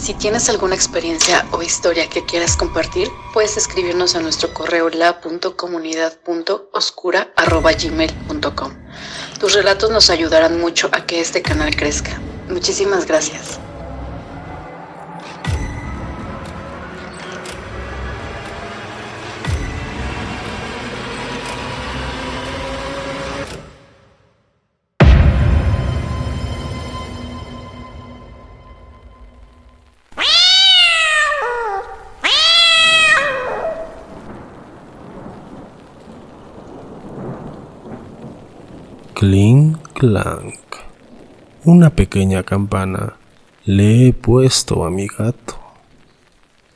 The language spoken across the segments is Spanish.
Si tienes alguna experiencia o historia que quieras compartir, puedes escribirnos a nuestro correo la.comunidad.oscura@gmail.com. Tus relatos nos ayudarán mucho a que este canal crezca. Muchísimas gracias. Clink clank. Una pequeña campana le he puesto a mi gato.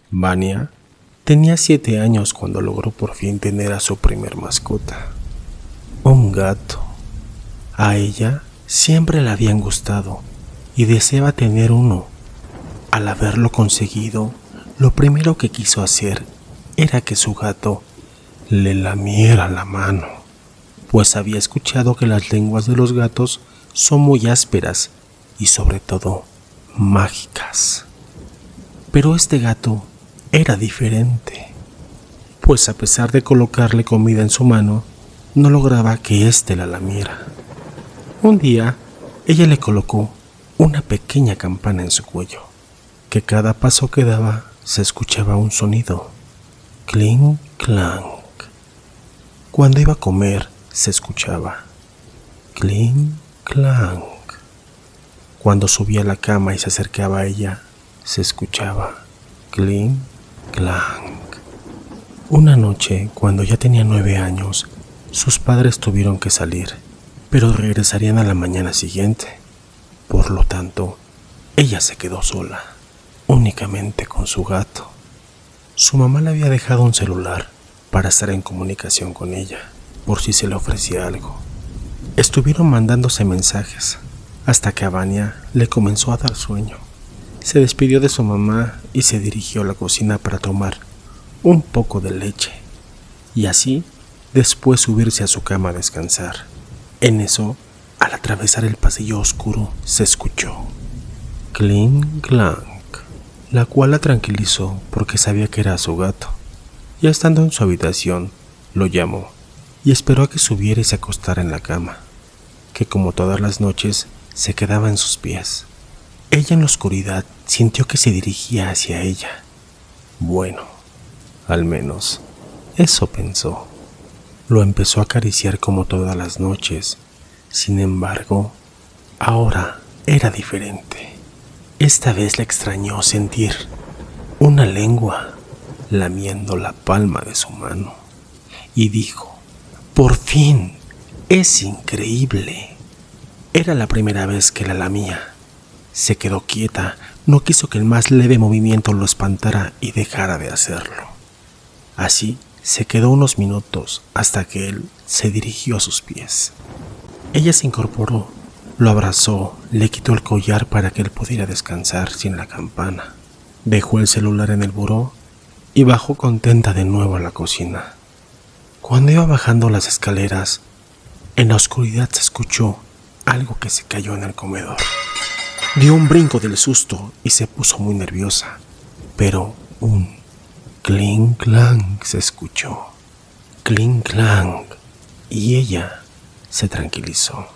Vania tenía 7 años cuando logró por fin tener a su primer mascota, un gato. A ella siempre le habían gustado y deseaba tener uno. Al haberlo conseguido, lo primero que quiso hacer era que su gato le lamiera la mano, pues había escuchado que las lenguas de los gatos son muy ásperas y sobre todo mágicas. Pero este gato era diferente, pues a pesar de colocarle comida en su mano, no lograba que éste la lamiera. Un día, ella le colocó una pequeña campana en su cuello, que cada paso que daba se escuchaba un sonido, clink clank. Cuando iba a comer, se escuchaba clink clank. Cuando subía a la cama y se acercaba a ella, se escuchaba clink clank. Una noche, cuando ya tenía 9 años, sus padres tuvieron que salir, pero regresarían a la mañana siguiente. Por lo tanto, ella se quedó sola, únicamente con su gato. Su mamá le había dejado un celular para estar en comunicación con ella, por si se le ofrecía algo. Estuvieron mandándose mensajes hasta que a Vania le comenzó a dar sueño. Se despidió de su mamá y se dirigió a la cocina para tomar un poco de leche y así después subirse a su cama a descansar. En eso, al atravesar el pasillo oscuro, se escuchó clink clank, la cual la tranquilizó porque sabía que era su gato. Ya estando en su habitación, lo llamó y esperó a que subiera y se acostara en la cama, que como todas las noches se quedaba en sus pies. Ella en la oscuridad sintió que se dirigía hacia ella. Bueno, al menos eso pensó. Lo empezó a acariciar como todas las noches. Sin embargo, ahora era diferente. Esta vez le extrañó sentir una lengua lamiendo la palma de su mano y dijo: «Por fin, es increíble». Era la primera vez que la lamía. Se quedó quieta, no quiso que el más leve movimiento lo espantara y dejara de hacerlo. Así se quedó unos minutos hasta que él se dirigió a sus pies. Ella se incorporó, lo abrazó, le quitó el collar para que él pudiera descansar sin la campana. Dejó el celular en el buró y bajó contenta de nuevo a la cocina. Cuando iba bajando las escaleras, en la oscuridad se escuchó algo que se cayó en el comedor. Dio un brinco del susto y se puso muy nerviosa, pero un clink clank se escuchó, clink clank, y ella se tranquilizó,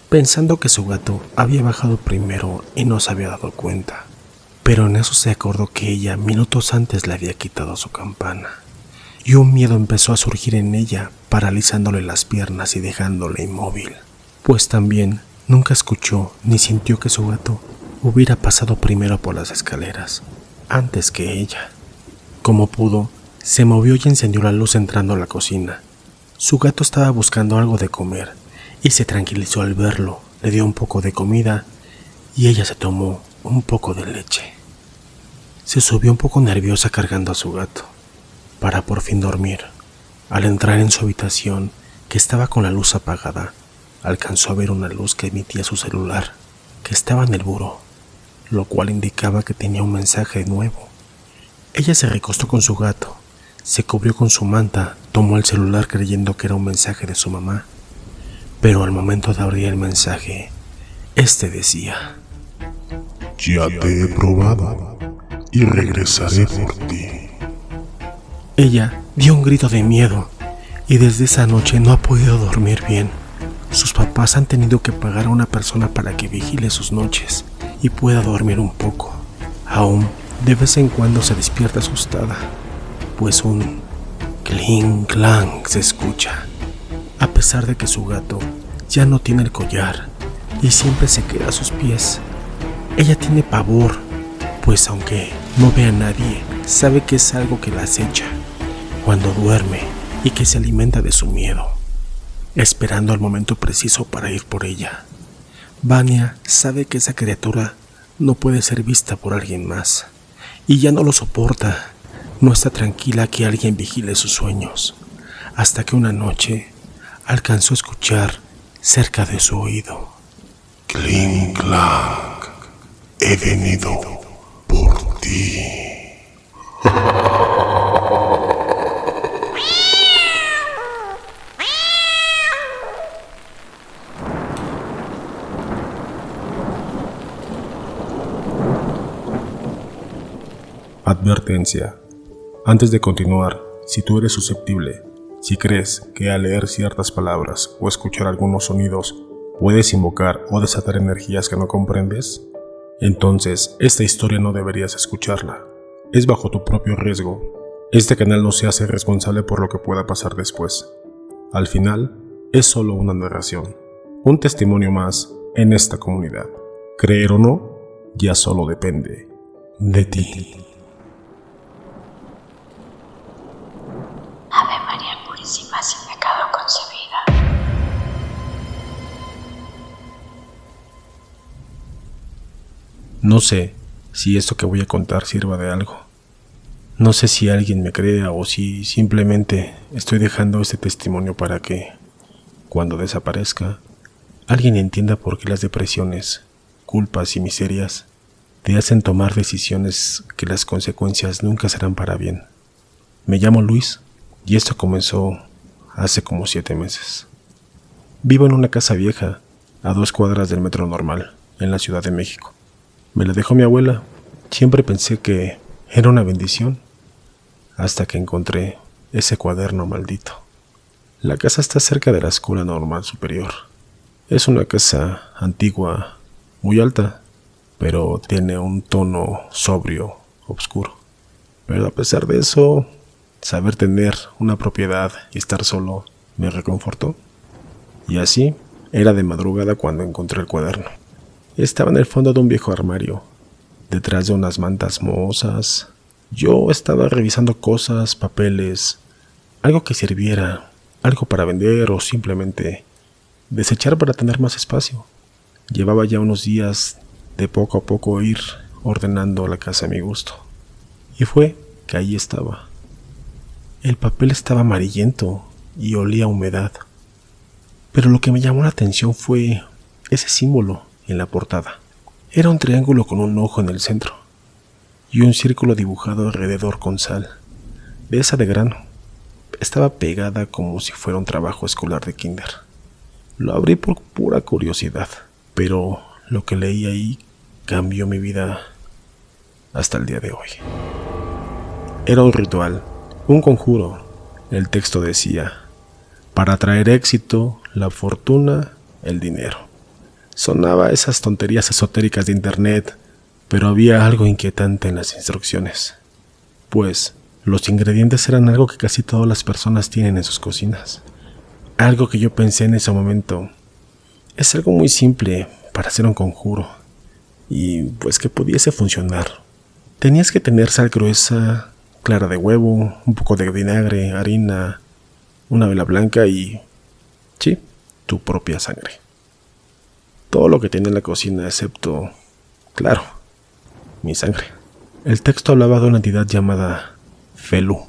pensando que su gato había bajado primero y no se había dado cuenta. Pero en eso se acordó que ella minutos antes le había quitado su campana, y un miedo empezó a surgir en ella, paralizándole las piernas y dejándole inmóvil, pues también nunca escuchó ni sintió que su gato hubiera pasado primero por las escaleras, antes que ella. Como pudo, se movió y encendió la luz entrando a la cocina. Su gato estaba buscando algo de comer y se tranquilizó al verlo, le dio un poco de comida y ella se tomó un poco de leche. Se subió un poco nerviosa cargando a su gato, para por fin dormir. Al entrar en su habitación, que estaba con la luz apagada, alcanzó a ver una luz que emitía su celular, que estaba en el buró, lo cual indicaba que tenía un mensaje nuevo. Ella se recostó con su gato, se cubrió con su manta, tomó el celular creyendo que era un mensaje de su mamá, pero al momento de abrir el mensaje, este decía: Ya te he probado. y regresaré por ti. Ella dio un grito de miedo y desde esa noche no ha podido dormir bien. Sus papás han tenido que pagar a una persona para que vigile sus noches y pueda dormir un poco. Aún de vez en cuando se despierta asustada, pues un clink clank se escucha, a pesar de que su gato ya no tiene el collar y siempre se queda a sus pies. Ella tiene pavor, pues aunque no ve a nadie, sabe que es algo que la acecha cuando duerme y que se alimenta de su miedo, esperando el momento preciso para ir por ella. Vania sabe que esa criatura no puede ser vista por alguien más y ya no lo soporta. No está tranquila que alguien vigile sus sueños, hasta que una noche alcanzó a escuchar cerca de su oído: Clink clank, he venido por ti. Advertencia. Antes de continuar, si tú eres susceptible, si crees que al leer ciertas palabras o escuchar algunos sonidos puedes invocar o desatar energías que no comprendes, entonces esta historia no deberías escucharla. Es bajo tu propio riesgo. Este canal no se hace responsable por lo que pueda pasar después. Al final, es solo una narración, un testimonio más en esta comunidad. Creer o no, ya solo depende de ti. Ave María Purísima, sin pecado concebida. No sé si esto que voy a contar sirva de algo. No sé si alguien me crea o si simplemente estoy dejando este testimonio para que, cuando desaparezca, alguien entienda por qué las depresiones, culpas y miserias te hacen tomar decisiones que las consecuencias nunca serán para bien. Me llamo Luis y esto comenzó hace como 7 meses. Vivo en una casa vieja, a 2 cuadras del metro normal, en la Ciudad de México. Me la dejó mi abuela. Siempre pensé que era una bendición, hasta que encontré ese cuaderno maldito. La casa está cerca de la Escuela Normal Superior. Es una casa antigua, muy alta, pero tiene un tono sobrio, oscuro. Pero a pesar de eso, saber tener una propiedad y estar solo me reconfortó. Y así, era de madrugada cuando encontré el cuaderno. Estaba en el fondo de un viejo armario, detrás de unas mantas mohosas. Yo estaba revisando cosas, papeles, algo que sirviera, algo para vender o simplemente desechar para tener más espacio. Llevaba ya unos días de poco a poco ir ordenando la casa a mi gusto. Y fue que ahí estaba. El papel estaba amarillento y olía a humedad. Pero lo que me llamó la atención fue ese símbolo en la portada. Era un triángulo con un ojo en el centro y un círculo dibujado alrededor con sal, de esa de grano. Estaba pegada como si fuera un trabajo escolar de kinder. Lo abrí por pura curiosidad, pero lo que leí ahí cambió mi vida hasta el día de hoy. Era un ritual, un conjuro. El texto decía: para traer éxito, la fortuna, el dinero. Sonaba esas tonterías esotéricas de internet, pero había algo inquietante en las instrucciones, pues los ingredientes eran algo que casi todas las personas tienen en sus cocinas. Algo que yo pensé en ese momento: es algo muy simple para hacer un conjuro, y pues que pudiese funcionar. Tenías que tener sal gruesa, clara de huevo, un poco de vinagre, harina, una vela blanca y, sí, tu propia sangre. Todo lo que tenía en la cocina excepto, claro, mi sangre. El texto hablaba de una entidad llamada Felu.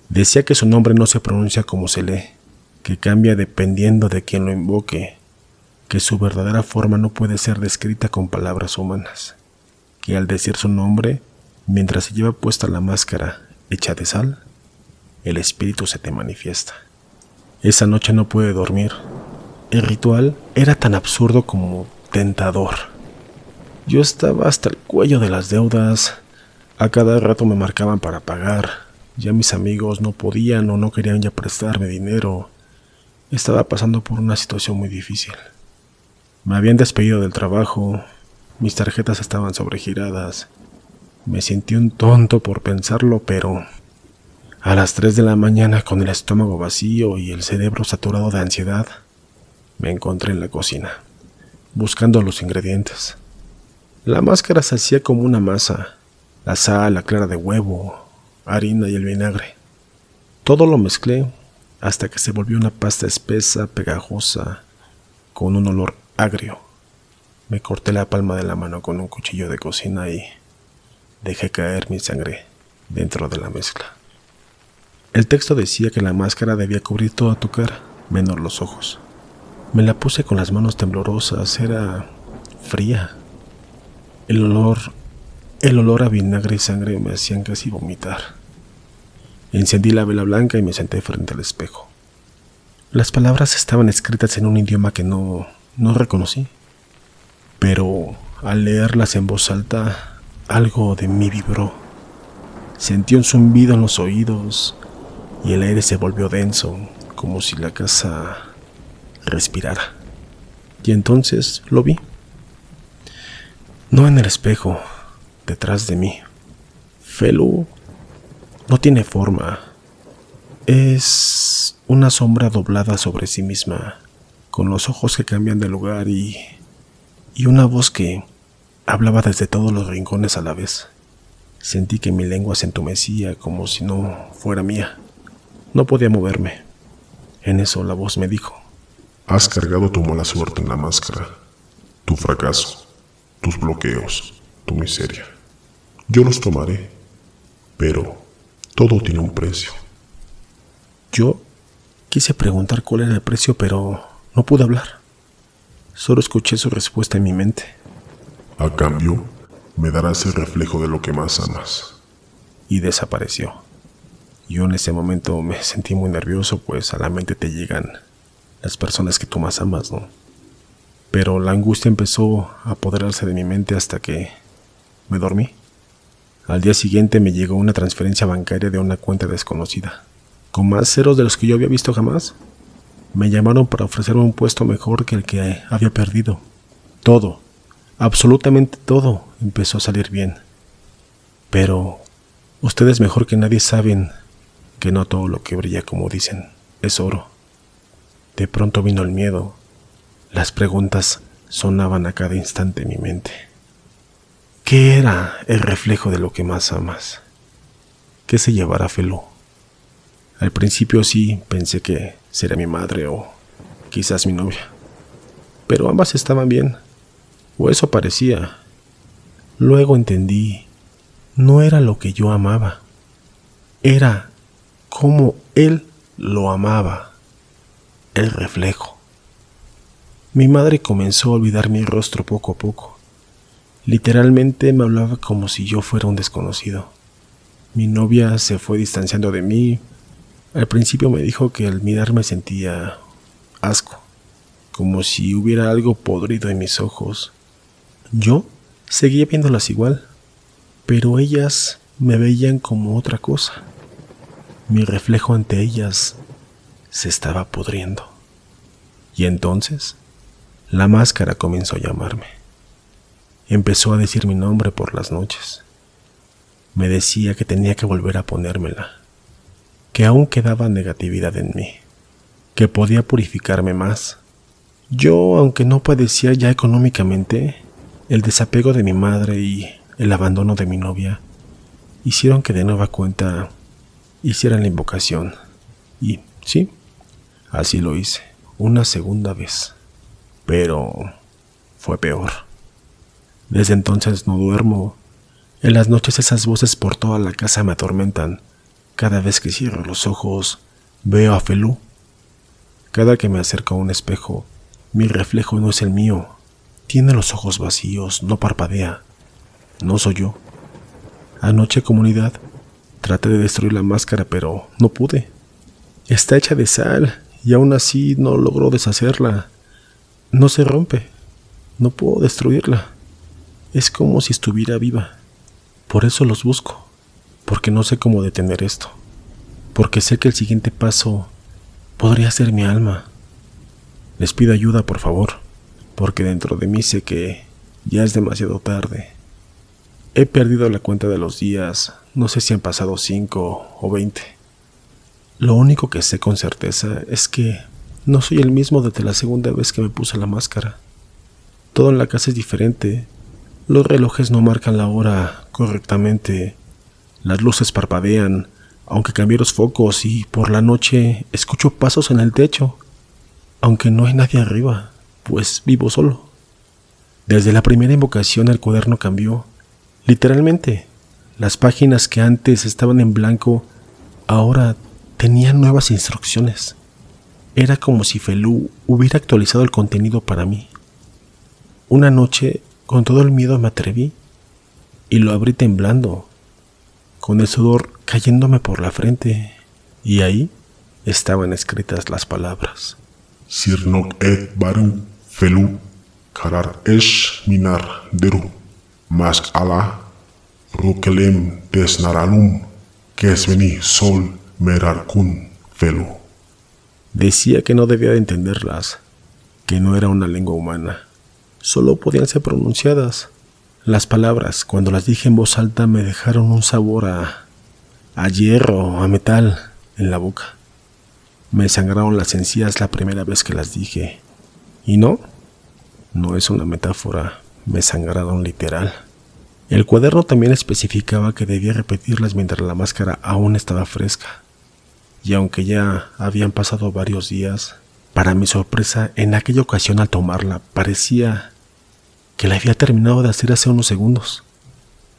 Decía que su nombre no se pronuncia como se lee, que cambia dependiendo de quien lo invoque, que su verdadera forma no puede ser descrita con palabras humanas, que al decir su nombre, mientras se lleva puesta la máscara hecha de sal, el espíritu se te manifiesta. Esa noche no pude dormir. El ritual era tan absurdo como tentador. Yo estaba hasta el cuello de las deudas, A cada rato me marcaban para pagar. Ya mis amigos no podían o no querían ya prestarme dinero. Estaba pasando por una situación muy difícil. Me habían despedido del trabajo, mis tarjetas estaban sobregiradas. Me sentí un tonto por pensarlo, pero a las 3 de la mañana, con el estómago vacío y el cerebro saturado de ansiedad, me encontré en la cocina, buscando los ingredientes. La máscara se hacía como una masa: la sal, la clara de huevo, harina y el vinagre. Todo lo mezclé hasta que se volvió una pasta espesa, pegajosa, con un olor agrio. Me corté la palma de la mano con un cuchillo de cocina y dejé caer mi sangre dentro de la mezcla. El texto decía que la máscara debía cubrir toda tu cara, menos los ojos. Me la puse con las manos temblorosas, era fría. El olor a vinagre y sangre me hacían casi vomitar. Encendí la vela blanca y me senté frente al espejo. Las palabras estaban escritas en un idioma que no reconocí, pero al leerlas en voz alta, algo de mí vibró. Sentí un zumbido en los oídos y el aire se volvió denso, como si la casa respirara. Y entonces lo vi. No en el espejo, detrás de mí. Felu no tiene forma. Es una sombra doblada sobre sí misma, con los ojos que cambian de lugar y una voz que hablaba desde todos los rincones a la vez. Sentí que mi lengua se entumecía como si no fuera mía. No podía moverme. En eso la voz me dijo: Has cargado tu mala suerte en la máscara, tu fracaso, tus bloqueos, tu miseria. Yo los tomaré, pero todo tiene un precio. Yo quise preguntar cuál era el precio, pero no pude hablar. Solo escuché su respuesta en mi mente. A cambio, me darás el reflejo de lo que más amas. Y desapareció. Yo en ese momento me sentí muy nervioso, pues a la mente te llegan las personas que tú más amas, ¿no? Pero la angustia empezó a apoderarse de mi mente hasta que me dormí. Al día siguiente me llegó una transferencia bancaria de una cuenta desconocida, con más ceros de los que yo había visto jamás. Me llamaron para ofrecerme un puesto mejor que el que había perdido. Todo, absolutamente todo, empezó a salir bien. Pero ustedes mejor que nadie saben que no todo lo que brilla, como dicen, es oro. De pronto vino el miedo. Las preguntas sonaban a cada instante en mi mente. ¿Qué era el reflejo de lo que más amas? ¿Qué se llevará Felu? Al principio sí pensé que sería mi madre o quizás mi novia, pero ambas estaban bien, o eso parecía. Luego entendí, no era lo que yo amaba, era cómo él lo amaba, el reflejo. Mi madre comenzó a olvidar mi rostro poco a poco. Literalmente me hablaba como si yo fuera un desconocido. Mi novia se fue distanciando de mí. Al principio me dijo que al mirarme sentía asco, como si hubiera algo podrido en mis ojos. Yo seguía viéndolas igual, pero ellas me veían como otra cosa. Mi reflejo ante ellas se estaba pudriendo. Y entonces la máscara comenzó a llamarme. Empezó a decir mi nombre por las noches. Me decía que tenía que volver a ponérmela, que aún quedaba negatividad en mí, que podía purificarme más. Yo, aunque no padecía ya económicamente, el desapego de mi madre y el abandono de mi novia hicieron que de nueva cuenta hiciera la invocación. Y sí, así lo hice, una segunda vez. Pero fue peor. Desde entonces no duermo. En las noches esas voces por toda la casa me atormentan. Cada vez que cierro los ojos, veo a Felu. Cada que me acerco a un espejo, mi reflejo no es el mío. Tiene los ojos vacíos, no parpadea. No soy yo. Anoche, comunidad, traté de destruir la máscara, pero no pude. Está hecha de sal y aún así no logro deshacerla. No se rompe. No puedo destruirla. Es como si estuviera viva. Por eso los busco, porque no sé cómo detener esto, porque sé que el siguiente paso podría ser mi alma. Les pido ayuda, por favor, porque dentro de mí sé que ya es demasiado tarde. He perdido la cuenta de los días, no sé si han pasado 5 o 20. Lo único que sé con certeza es que no soy el mismo desde la segunda vez que me puse la máscara. Todo en la casa es diferente. Los relojes no marcan la hora correctamente. Las luces parpadean, aunque cambié los focos, y por la noche escucho pasos en el techo, aunque no hay nadie arriba, pues vivo solo. Desde la primera invocación el cuaderno cambió. Literalmente, las páginas que antes estaban en blanco ahora tenían nuevas instrucciones. Era como si Felú hubiera actualizado el contenido para mí. Una noche, con todo el miedo, me atreví y lo abrí temblando, con el sudor cayéndome por la frente, y ahí estaban escritas las palabras: Sirnok et baru Felú karar esh minar deru mask ala rukelem desnaralum kesveni sol merarkun Felú. Decía que no debía de entenderlas, que no era una lengua humana, solo podían ser pronunciadas. Las palabras, cuando las dije en voz alta, me dejaron un sabor a hierro, a metal en la boca. Me sangraron las encías la primera vez que las dije. Y no es una metáfora, me sangraron literal. El cuaderno también especificaba que debía repetirlas mientras la máscara aún estaba fresca. Y aunque ya habían pasado varios días, para mi sorpresa, en aquella ocasión al tomarla, parecía que la había terminado de hacer hace unos segundos.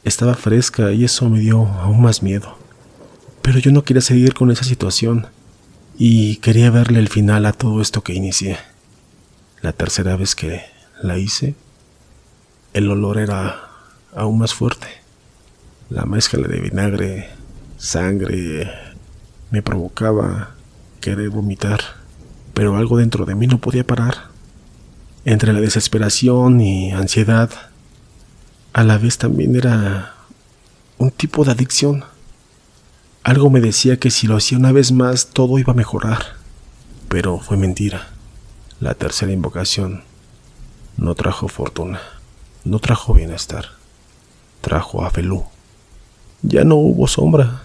Estaba fresca y eso me dio aún más miedo. Pero yo no quería seguir con esa situación y quería verle el final a todo esto que inicié. La tercera vez que la hice, el olor era aún más fuerte. La mezcla de vinagre, sangre, me provocaba querer vomitar, pero algo dentro de mí no podía parar. Entre la desesperación y ansiedad, a la vez también era un tipo de adicción. Algo me decía que si lo hacía una vez más todo iba a mejorar, pero fue mentira. La tercera invocación no trajo fortuna, no trajo bienestar, trajo a Felú. Ya no hubo sombra,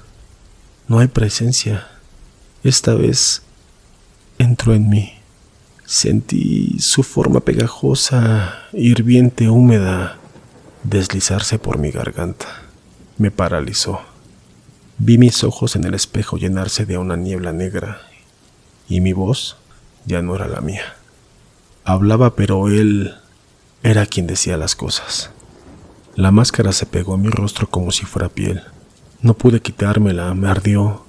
no hay presencia. Esta vez entró en mí. Sentí su forma pegajosa, hirviente, húmeda, deslizarse por mi garganta. Me paralizó. Vi mis ojos en el espejo llenarse de una niebla negra, y mi voz ya no era la mía. Hablaba, pero él era quien decía las cosas. La máscara se pegó a mi rostro como si fuera piel. No pude quitármela, me ardió.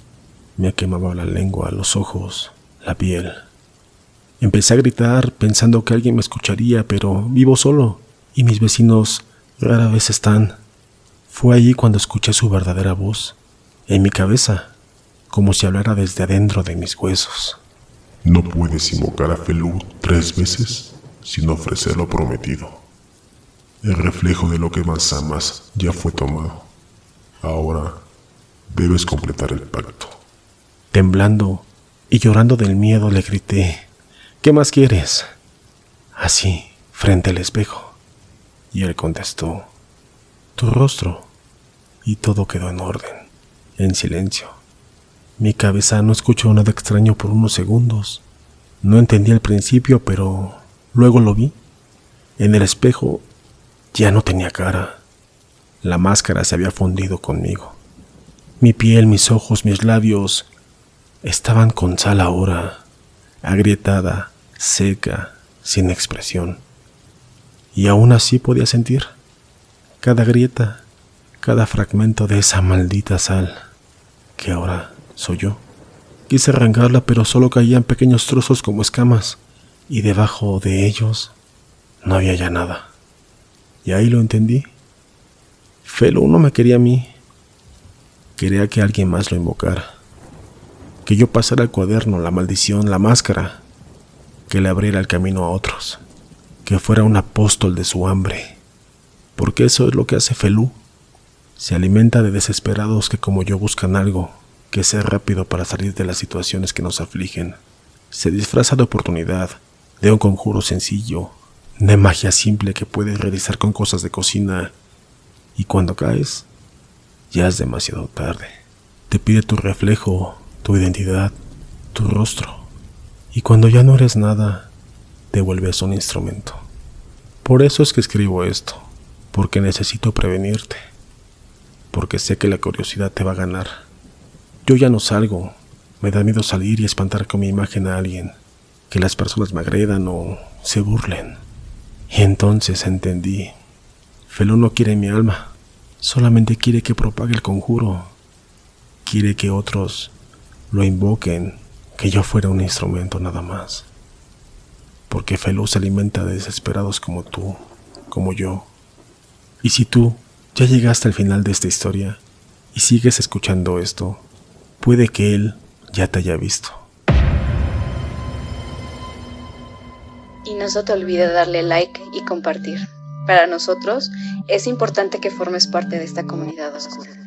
Me quemaba la lengua, los ojos, la piel. Empecé a gritar pensando que alguien me escucharía, pero vivo solo y mis vecinos rara vez están. Fue allí cuando escuché su verdadera voz, en mi cabeza, como si hablara desde adentro de mis huesos. No puedes invocar a Felú 3 veces sin ofrecer lo prometido. El reflejo de lo que más amas ya fue tomado. Ahora debes completar el pacto. Temblando y llorando del miedo le grité: ¿qué más quieres? Así, frente al espejo. Y él contestó: tu rostro. Y todo quedó en orden, en silencio. Mi cabeza no escuchó nada extraño por unos segundos. No entendí al principio, pero luego lo vi. En el espejo ya no tenía cara. La máscara se había fundido conmigo. Mi piel, mis ojos, mis labios estaban con sal ahora, agrietada, seca, sin expresión. Y aún así podía sentir cada grieta, cada fragmento de esa maldita sal, que ahora soy yo. Quise arrancarla, pero solo caían pequeños trozos como escamas, y debajo de ellos no había ya nada. Y ahí lo entendí. Felú no me quería a mí, quería que alguien más lo invocara, que yo pasara el cuaderno, la maldición, la máscara, que le abriera el camino a otros, que fuera un apóstol de su hambre, porque eso es lo que hace Felú. Se alimenta de desesperados que como yo buscan algo que sea rápido para salir de las situaciones que nos afligen. Se disfraza de oportunidad, de un conjuro sencillo, de magia simple que puedes realizar con cosas de cocina, y cuando caes, ya es demasiado tarde. Te pide tu reflejo, tu identidad, tu rostro, y cuando ya no eres nada, te vuelves un instrumento. Por eso es que escribo esto, porque necesito prevenirte, porque sé que la curiosidad te va a ganar. Yo ya no salgo, me da miedo salir y espantar con mi imagen a alguien, que las personas me agredan o se burlen. Y entonces entendí, Felú no quiere mi alma, solamente quiere que propague el conjuro, quiere que otros lo invoquen, que yo fuera un instrumento nada más. Porque Felú se alimenta de desesperados como tú, como yo. Y si tú ya llegaste al final de esta historia y sigues escuchando esto, puede que él ya te haya visto. Y no se te olvide darle like y compartir. Para nosotros es importante que formes parte de esta comunidad oscura.